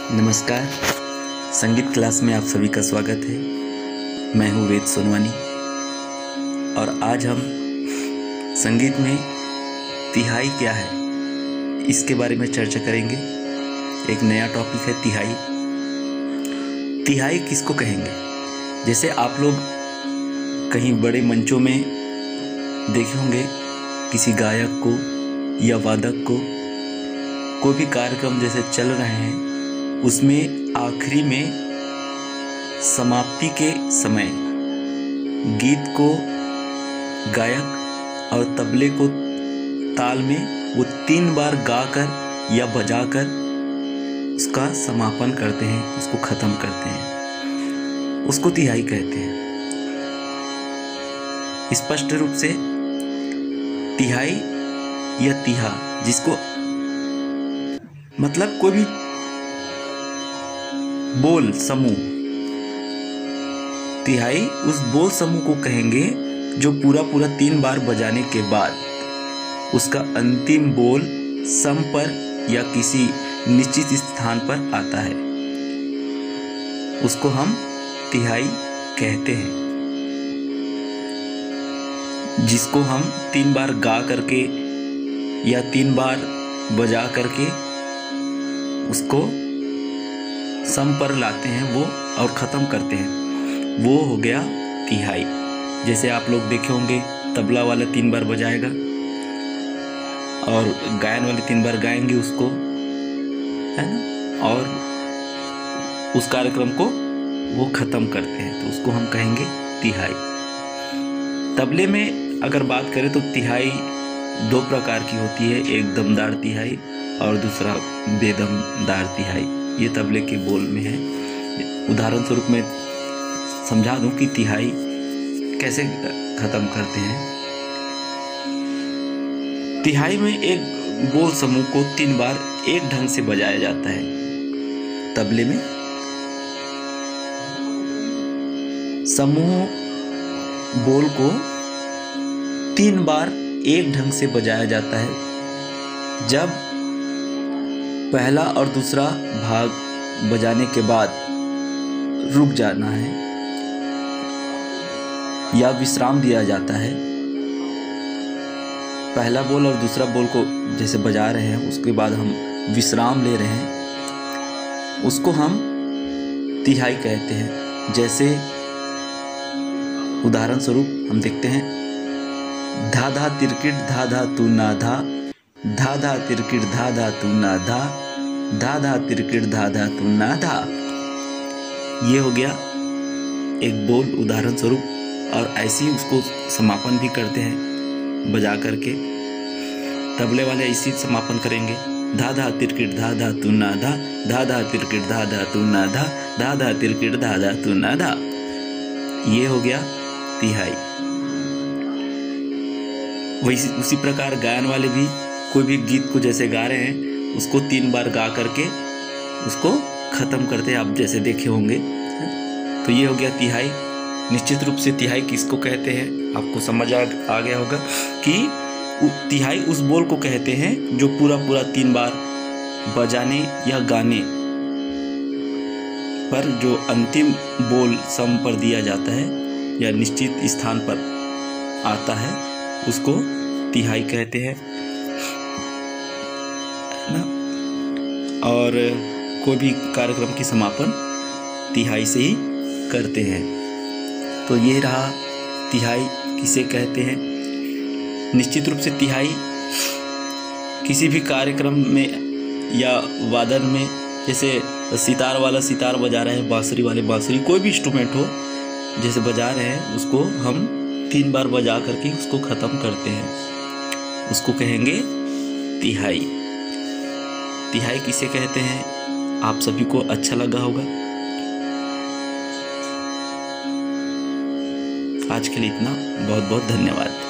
नमस्कार। संगीत क्लास में आप सभी का स्वागत है। मैं हूँ वेद सोनवानी और आज हम संगीत में तिहाई क्या है इसके बारे में चर्चा करेंगे। एक नया टॉपिक है तिहाई। तिहाई किसको कहेंगे? जैसे आप लोग कहीं बड़े मंचों में देखे होंगे किसी गायक को या वादक को, कोई भी कार्यक्रम जैसे चल रहे हैं उसमें आखिरी में समाप्ति के समय गीत को गायक और तबले को ताल में वो 3 बार गाकर या बजाकर उसका समापन करते हैं, उसको ख़त्म करते हैं, उसको तिहाई कहते हैं। स्पष्ट रूप से तिहाई या तिहा, जिसको मतलब कोई भी बोल समूह, तिहाई उस बोल समूह को कहेंगे जो पूरा 3 बार बजाने के बाद उसका अंतिम बोल सम पर या किसी निश्चित स्थान पर आता है, उसको हम तिहाई कहते हैं। जिसको हम 3 बार गा करके या 3 बार बजा करके उसको सम पर लाते हैं वो और ख़त्म करते हैं, वो हो गया तिहाई। जैसे आप लोग देखे होंगे तबला वाला 3 बार बजाएगा और गायन वाले 3 बार गाएंगे उसको, है ना, और उस कार्यक्रम को वो ख़त्म करते हैं, तो उसको हम कहेंगे तिहाई। तबले में अगर बात करें तो तिहाई 2 प्रकार की होती है, एक दमदार तिहाई और दूसरा बेदमदार तिहाई। ये तबले के बोल में है। उदाहरण स्वरूप मैं समझा दूं कि तिहाई कैसे ख़त्म करते हैं। तिहाई में एक बोल समूह को 3 बार एक ढंग से बजाया जाता है। तबले में समूह बोल को 3 बार एक ढंग से बजाया जाता है। जब पहला और दूसरा भाग बजाने के बाद रुक जाना है या विश्राम दिया जाता है, पहला बोल और दूसरा बोल को जैसे बजा रहे हैं उसके बाद हम विश्राम ले रहे हैं, उसको हम तिहाई कहते हैं। जैसे उदाहरण स्वरूप हम देखते हैं, धा धा तिरकिट धा धा तू ना धा, धा धा तिरकिट धा धा तू ना धा, धा धा तिरकिट धा धा तू ना धा। ये हो गया एक बोल उदाहरण स्वरूप, और ऐसे ही उसको समापन भी करते हैं बजा करके। तबले वाले ऐसे ही समापन करेंगे, धा धा तिरकिट धा धा तू ना धा, धा धा तिरकिट धा धा तू ना धा, धा धा तिरकिट धा धा तू ना धा। ये हो गया तिहाई। वैसे उसी प्रकार गायन वाले भी कोई भी गीत को जैसे गा रहे हैं उसको 3 बार गा करके उसको ख़त्म करते हैं, आप जैसे देखे होंगे। तो ये हो गया तिहाई। निश्चित रूप से तिहाई किसको कहते हैं आपको समझ आ गया होगा कि तिहाई उस बोल को कहते हैं जो पूरा 3 बार बजाने या गाने पर जो अंतिम बोल सम पर दिया जाता है या निश्चित स्थान पर आता है, उसको तिहाई कहते हैं ना। और कोई भी कार्यक्रम की समापन तिहाई से ही करते हैं। तो ये रहा तिहाई किसे कहते हैं। निश्चित रूप से तिहाई किसी भी कार्यक्रम में या वादन में, जैसे सितार वाला सितार बजा रहे हैं, बांसुरी वाले बांसुरी, कोई भी इंस्ट्रूमेंट हो जैसे बजा रहे हैं, उसको हम 3 बार बजा करके उसको ख़त्म करते हैं, उसको कहेंगे तिहाई। तिहाई किसे कहते हैं आप सभी को अच्छा लगा होगा। आज के लिए इतना। बहुत बहुत धन्यवाद।